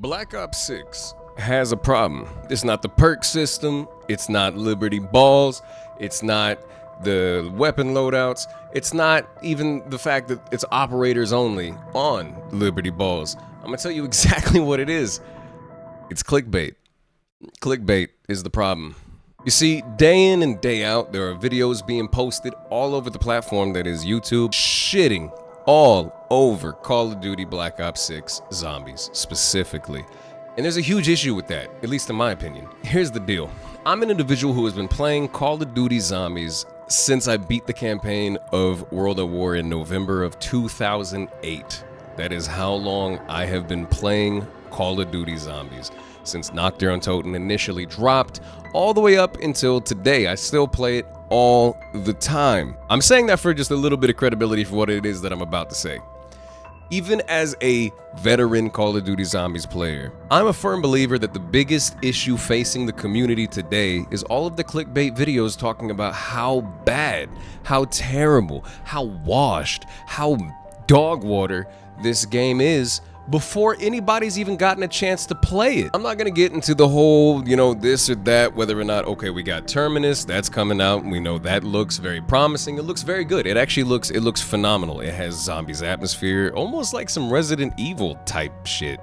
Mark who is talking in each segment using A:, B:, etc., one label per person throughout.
A: Black Ops 6 has a problem. It's not the perk system, it's not Liberty Balls, it's not the weapon loadouts, it's not even the fact that it's operators only on Liberty Balls. I'm gonna tell you exactly what it is. It's clickbait. Clickbait is the problem. You see, day in and day out, there are videos being posted all over the platform that is YouTube, shitting all over Call of Duty Black Ops 6 zombies specifically. And there's a huge issue with that, at least in my opinion. Here's the deal. I'm an individual who has been playing Call of Duty Zombies since I beat the campaign of World at War in November of 2008. That is how long I have been playing Call of Duty Zombies. Since Nocturne Totem initially dropped, all the way up until today. I still play it all the time. I'm saying that for just a little bit of credibility for what it is that I'm about to say. Even as a veteran Call of Duty Zombies player, I'm a firm believer that the biggest issue facing the community today is all of the clickbait videos talking about how bad, how terrible, how washed, how dog water this game is before anybody's even gotten a chance to play it. I'm not gonna get into the whole, this or that, whether or not, okay, we got Terminus, that's coming out, and we know that looks very promising. It looks very good. It actually looks phenomenal. It has zombies atmosphere, almost like some Resident Evil type shit.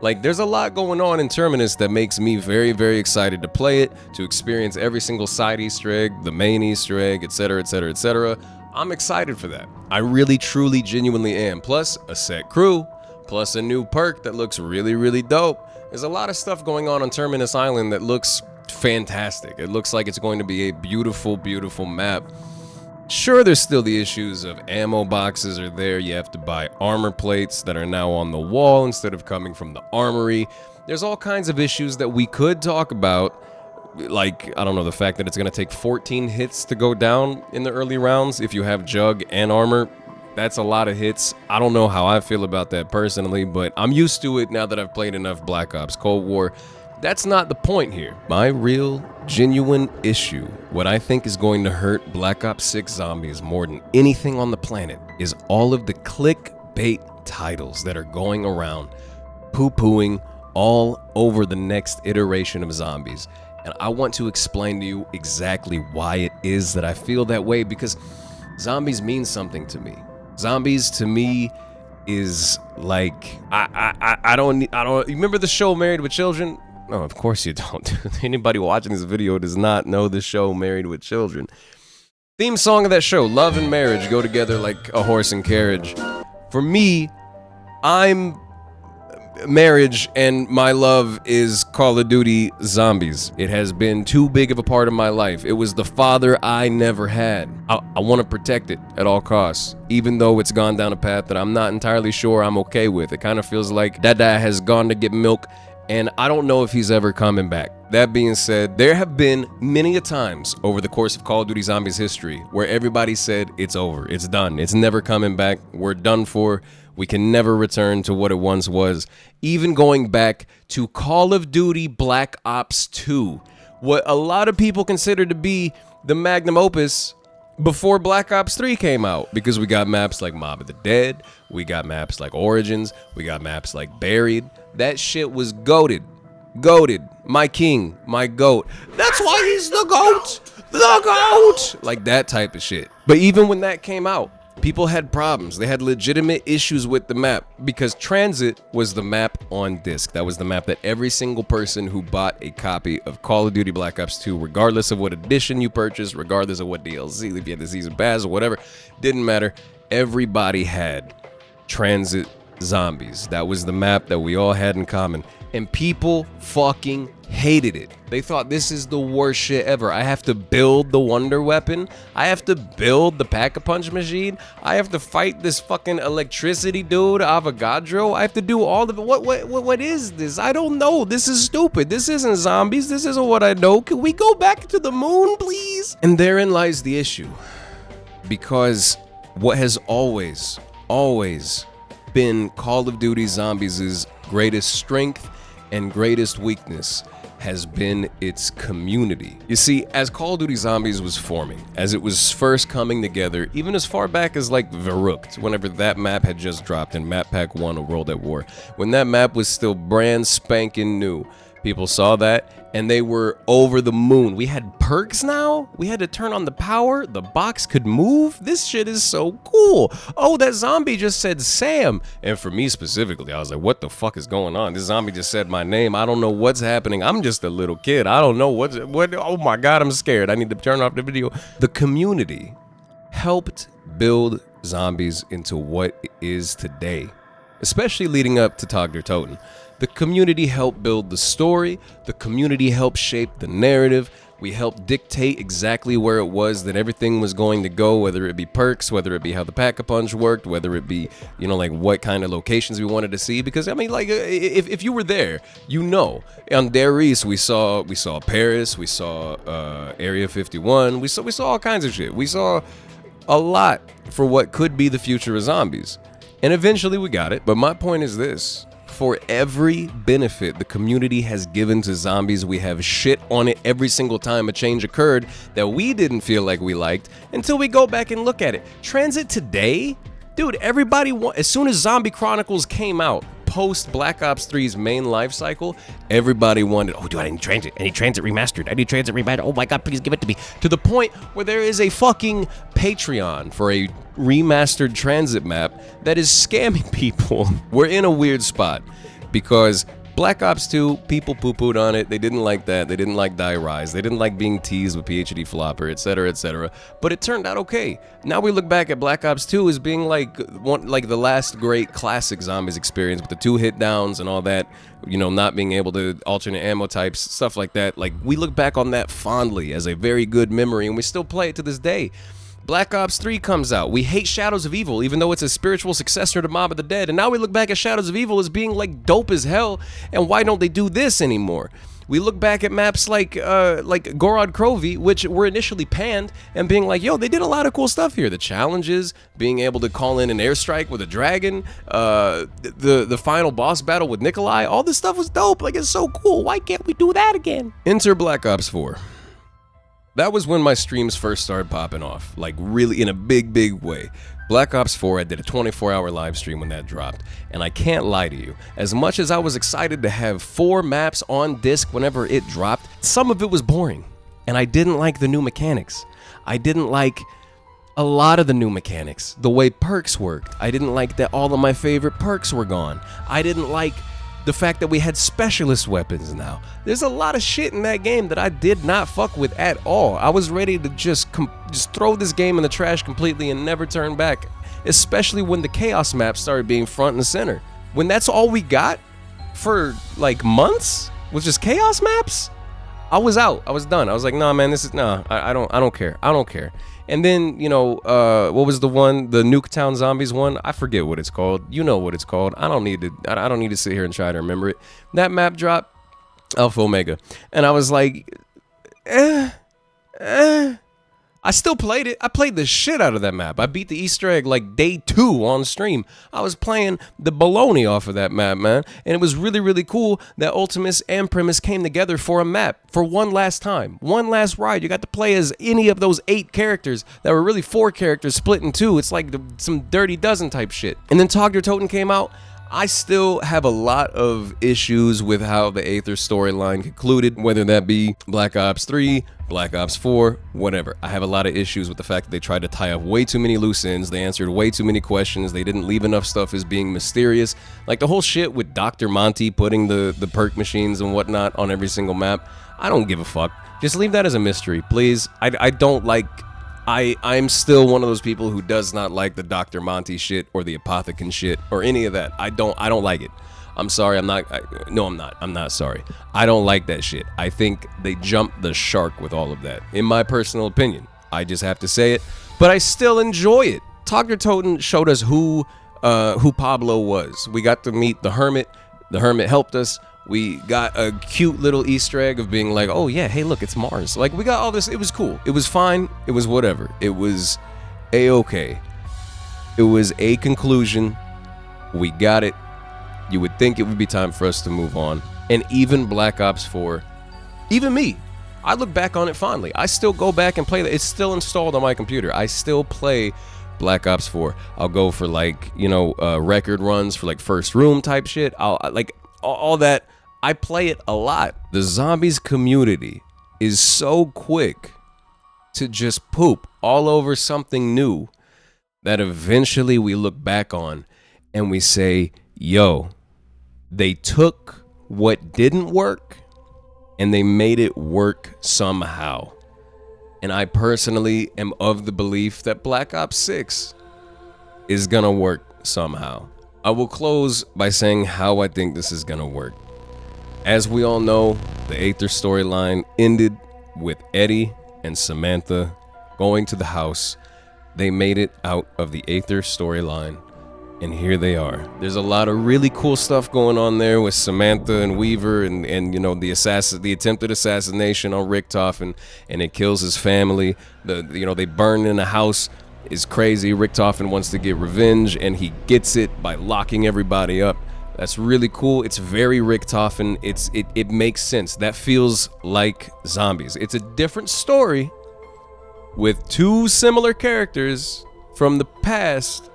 A: Like, there's a lot going on in Terminus that makes me very, very excited to play it, to experience every single side Easter egg, the main Easter egg, etc., etc., etc. I'm excited for that. I really, truly, genuinely am. Plus, a set crew, plus a new perk that looks really, really dope. There's a lot of stuff going on Terminus Island that looks fantastic. It looks like it's going to be a beautiful, beautiful map. Sure, there's still the issues of ammo boxes are there. You have to buy armor plates that are now on the wall instead of coming from the armory. There's all kinds of issues that we could talk about. Like, I don't know, the fact that it's going to take 14 hits to go down in the early rounds if you have Jug and armor. That's a lot of hits. I don't know how I feel about that personally, but I'm used to it now that I've played enough Black Ops Cold War. That's not the point here. My real, genuine issue, what I think is going to hurt Black Ops 6 Zombies more than anything on the planet, is all of the clickbait titles that are going around poo-pooing all over the next iteration of Zombies. And I want to explain to you exactly why it is that I feel that way, because Zombies mean something to me. Zombies to me is like, I don't, you remember the show Married with Children? No, of course you don't. Anybody watching this video does not know the show Married with Children. Theme song of that show, love and marriage go together like a horse and carriage. For me, marriage and my love is Call of Duty Zombies. It has been too big of a part of my life. It was the father I never had. I want to protect it at all costs, even though it's gone down a path that I'm not entirely sure I'm okay with. It kind of feels like Dada has gone to get milk, and I don't know if he's ever coming back. That being said, there have been many a times over the course of Call of Duty Zombies history where everybody said it's over, it's done, it's never coming back, we're done for. We can never return to what it once was. Even going back to Call of Duty Black Ops 2, what a lot of people consider to be the magnum opus before Black Ops 3 came out. Because we got maps like Mob of the Dead, we got maps like Origins, we got maps like Buried. That shit was goated. Goated. My king, my goat. That's why he's the goat! The goat! Like that type of shit. But even when that came out, people had problems. They had legitimate issues with the map because Transit was the map on disc. That was the map that every single person who bought a copy of Call of Duty Black Ops 2, regardless of what edition you purchased, regardless of what DLC, if you had the season pass or whatever, didn't matter. Everybody had Transit Zombies. That was the map that we all had in common. And people fucking hated it. They thought this is the worst shit ever. I have to build the wonder weapon. I have to build the pack-a-punch machine. I have to fight this fucking electricity dude, Avogadro. I have to do all of it. What is this? I don't know. This is stupid. This isn't Zombies. This isn't what I know. Can we go back to the moon, please? And therein lies the issue. Because what has always been Call of Duty Zombies' greatest strength and greatest weakness has been its community. You see, as Call of Duty Zombies was forming, as it was first coming together, even as far back as like Verrückt, whenever that map had just dropped in Map Pack 1 of World at War, when that map was still brand spanking new, people saw that and they were over the moon. We had perks now? We had to turn on the power? The box could move? This shit is so cool. Oh, that zombie just said Sam. And for me specifically, I was like, what the fuck is going on? This zombie just said my name. I don't know what's happening. I'm just a little kid. I don't know what, oh my God, I'm scared. I need to turn off the video. The community helped build zombies into what it is today, especially leading up to Tag der Toten. The community helped build the story, the community helped shape the narrative, we helped dictate exactly where it was that everything was going to go, whether it be perks, whether it be how the Pack-a-Punch worked, whether it be, you know, like what kind of locations we wanted to see, because I mean, like, if you were there, you know, on Der East, we saw Paris, we saw Area 51, we saw all kinds of shit, we saw a lot for what could be the future of zombies, and eventually we got it, but my point is this. For every benefit the community has given to zombies, we have shit on it every single time a change occurred that we didn't feel like we liked until we go back and look at it. Transit today? Dude, everybody as soon as Zombie Chronicles came out, post Black Ops 3's main life cycle, everybody wanted, oh dude, I need Transit remastered, I need Transit remastered, oh my God, please give it to me. To the point where there is a fucking Patreon for a remastered Transit map that is scamming people. We're in a weird spot because Black Ops 2, people poo-pooed on it. They didn't like that. They didn't like Die Rise. They didn't like being teased with PhD Flopper, etc., etc. But it turned out okay. Now we look back at Black Ops 2 as being like the last great classic zombies experience with the 2 hit downs and all that, you know, not being able to alternate ammo types, stuff like that. Like, we look back on that fondly as a very good memory, and we still play it to this day. Black Ops 3 comes out. We hate Shadows of Evil, even though it's a spiritual successor to Mob of the Dead. And now we look back at Shadows of Evil as being like dope as hell. And why don't they do this anymore? We look back at maps like Gorod Krovi, which were initially panned, and being like, yo, they did a lot of cool stuff here. The challenges, being able to call in an airstrike with a dragon, the final boss battle with Nikolai, all this stuff was dope. Like, it's so cool. Why can't we do that again? Enter Black Ops 4. That was when my streams first started popping off, like really in a big way. Black Ops 4, I did a 24-hour live stream when that dropped, and I can't lie to you, as much as I was excited to have 4 maps on disc whenever it dropped, some of it was boring, and I didn't like the new mechanics. I didn't like a lot of the new mechanics, the way perks worked. I didn't like that all of my favorite perks were gone. I didn't like the fact that we had specialist weapons now. There's a lot of shit in that game that I did not fuck with at all. I was ready to just throw this game in the trash completely and never turn back, especially when the Chaos maps started being front and center. When that's all we got for like months was just Chaos maps, I was out. I was done. I was like, nah, man, this is, nah, I don't care. I don't care. And then, you know, what was the one, the Nuketown Zombies one? I forget what it's called. You know what it's called. I don't need to sit here and try to remember it. That map dropped, Alpha Omega. And I was like, I still played it. I played the shit out of that map. I beat the Easter egg like day 2 on stream. I was playing the baloney off of that map, man. And it was really cool that Ultimus and Primus came together for a map for one last time. One last ride. You got to play as any of those 8 characters that were really 4 characters split in 2. It's like some Dirty Dozen type shit. And then Tag der Toten came out. I still have a lot of issues with how the Aether storyline concluded, whether that be Black Ops 3, Black Ops 4, whatever. I have a lot of issues with the fact that they tried to tie up way too many loose ends, they answered way too many questions, they didn't leave enough stuff as being mysterious. Like the whole shit with Dr. Monty putting the perk machines and whatnot on every single map. I don't give a fuck. Just leave that as a mystery, please. I don't like... I'm still one of those people who does not like the Dr. Monty shit or the Apothecon shit or any of that. I don't like it. I'm sorry, I'm not sorry. I don't like that shit. I think they jumped the shark with all of that, in my personal opinion. I just have to say it, but I still enjoy it. Tag der Toten showed us who Pablo was. We got to meet the Hermit. The Hermit helped us. We got a cute little Easter egg of being like, oh yeah, hey look, it's Mars. Like, we got all this. It was cool. It was fine. It was whatever. It was a-okay. It was a conclusion. We got it. You would think it would be time for us to move on. And even Black Ops 4 Even me, I look back on it fondly. I still go back and play that. It's still installed on my computer. I still play Black Ops 4. I'll go for like, record runs for like first room type shit. I'll like all that. I play it a lot. The zombies community is so quick to just poop all over something new that eventually we look back on and we say, yo, they took what didn't work and they made it work somehow. And I personally am of the belief that Black Ops 6 is gonna work somehow. I will close by saying how I think this is gonna work. As we all know, the Aether storyline ended with Eddie and Samantha going to the house. They made it out of the Aether storyline, and here they are. There's a lot of really cool stuff going on there with Samantha and Weaver and the attempted assassination on Richtofen, and it kills his family. They burn in a house. Is crazy. Richtofen wants to get revenge, and he gets it by locking everybody up. That's really cool. It's very Richtofen. It makes sense. That feels like zombies. It's a different story with two similar characters from the past,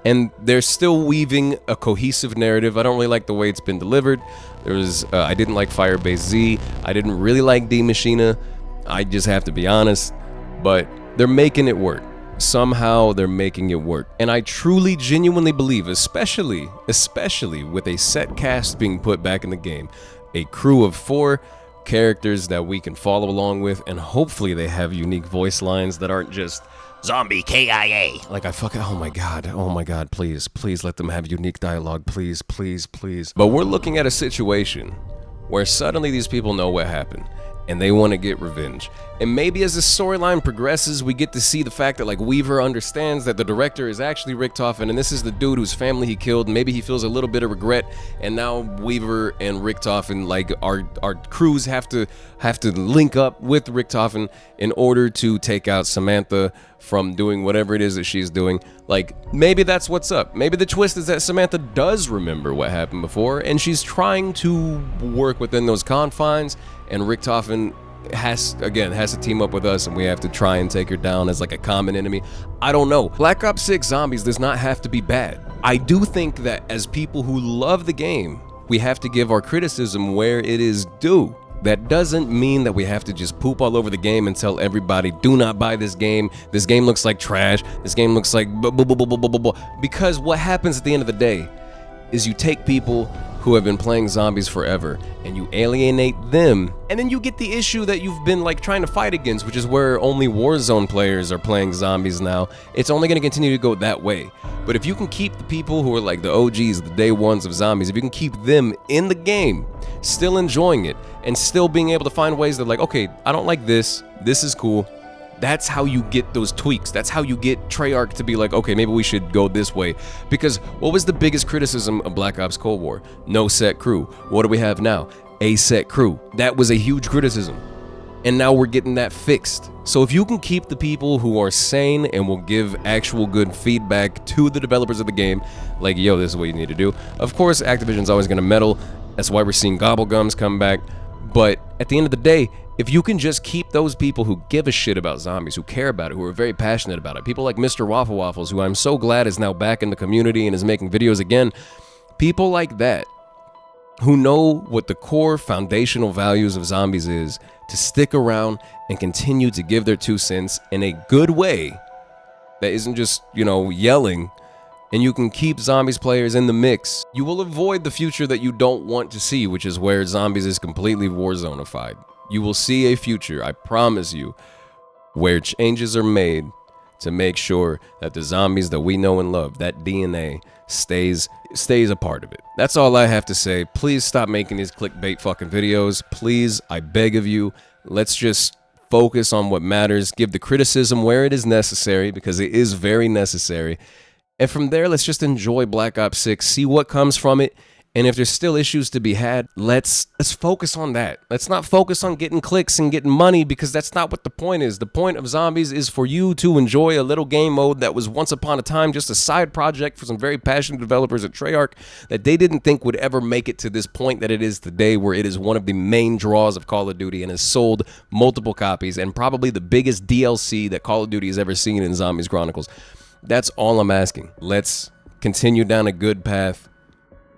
A: and they're still weaving a cohesive narrative. I don't really like the way it's been delivered. I didn't like Firebase Z. I didn't really like D Machina. I just have to be honest, but they're making it work. Somehow they're making it work. And I truly, genuinely believe, especially with a set cast being put back in the game, a crew of 4 characters that we can follow along with, and hopefully they have unique voice lines that aren't just zombie KIA. Like oh my god, please let them have unique dialogue, please. But we're looking at a situation where suddenly these people know what happened and they want to get revenge. And maybe as the storyline progresses, we get to see the fact that like Weaver understands that the director is actually Richtofen, and this is the dude whose family he killed. Maybe he feels a little bit of regret, and now Weaver and Richtofen, like our crews have to link up with Richtofen in order to take out Samantha from doing whatever it is that she's doing. Like, maybe that's what's up. Maybe the twist is that Samantha does remember what happened before, and she's trying to work within those confines, and Richtofen has to team up with us, and we have to try and take her down as like a common enemy. I don't know. Black Ops 6 Zombies does not have to be bad. I do think that as people who love the game, we have to give our criticism where it is due. That doesn't mean that we have to just poop all over the game and tell everybody, do not buy this game. This game looks like trash. This game looks like because what happens at the end of the day is you take people who have been playing zombies forever and you alienate them, and then you get the issue that you've been like trying to fight against, which is where only Warzone players are playing zombies now. It's only going to continue to go that way. But if you can keep the people who are like the OGs, the day ones of zombies, if you can keep them in the game, still enjoying it, and still being able to find ways that like, okay, I don't like this is cool. That's how you get those tweaks. That's how you get Treyarch to be like, okay, maybe we should go this way. Because what was the biggest criticism of Black Ops Cold War? No set crew. What do we have now? A set crew. That was a huge criticism. And now we're getting that fixed. So if you can keep the people who are sane and will give actual good feedback to the developers of the game, like, yo, this is what you need to do. Of course, Activision's always going to meddle. That's why we're seeing Gobblegums come back. But at the end of the day, if you can just keep those people who give a shit about zombies, who care about it, who are very passionate about it, people like Mr. Waffle Waffles, who I'm so glad is now back in the community and is making videos again, people like that, who know what the core foundational values of zombies is, to stick around and continue to give their 2 cents in a good way that isn't just, yelling, and you can keep zombies players in the mix, you will avoid the future that you don't want to see, which is where zombies is completely Warzone-ified. You will see a future, I promise you, where changes are made to make sure that the zombies that we know and love, that DNA, stays a part of it. That's all I have to say. Please stop making these clickbait fucking videos. Please, I beg of you, let's just focus on what matters. Give the criticism where it is necessary, because it is very necessary. And from there, let's just enjoy Black Ops 6, see what comes from it, And if there's still issues to be had, let's focus on that. Let's not focus on getting clicks and getting money, because that's not what the point is. The point of zombies is for you to enjoy a little game mode that was once upon a time just a side project for some very passionate developers at Treyarch that they didn't think would ever make it to this point that it is today, where it is one of the main draws of Call of Duty and has sold multiple copies and probably the biggest DLC that Call of Duty has ever seen in Zombies Chronicles. That's all I'm asking. Let's continue down a good path.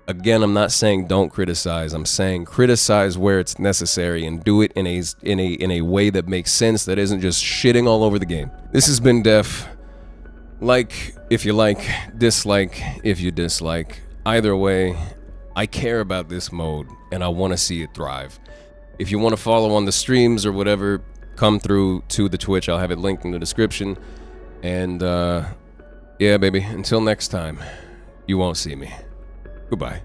A: Again, I'm not saying don't criticize. I'm saying criticize where it's necessary and do it in a way that makes sense, that isn't just shitting all over the game. This has been Def. Like if you like, dislike if you dislike. Either way, I care about this mode and I want to see it thrive. If you want to follow on the streams or whatever, come through to the Twitch. I'll have it linked in the description. And yeah, baby, until next time, you won't see me. Goodbye.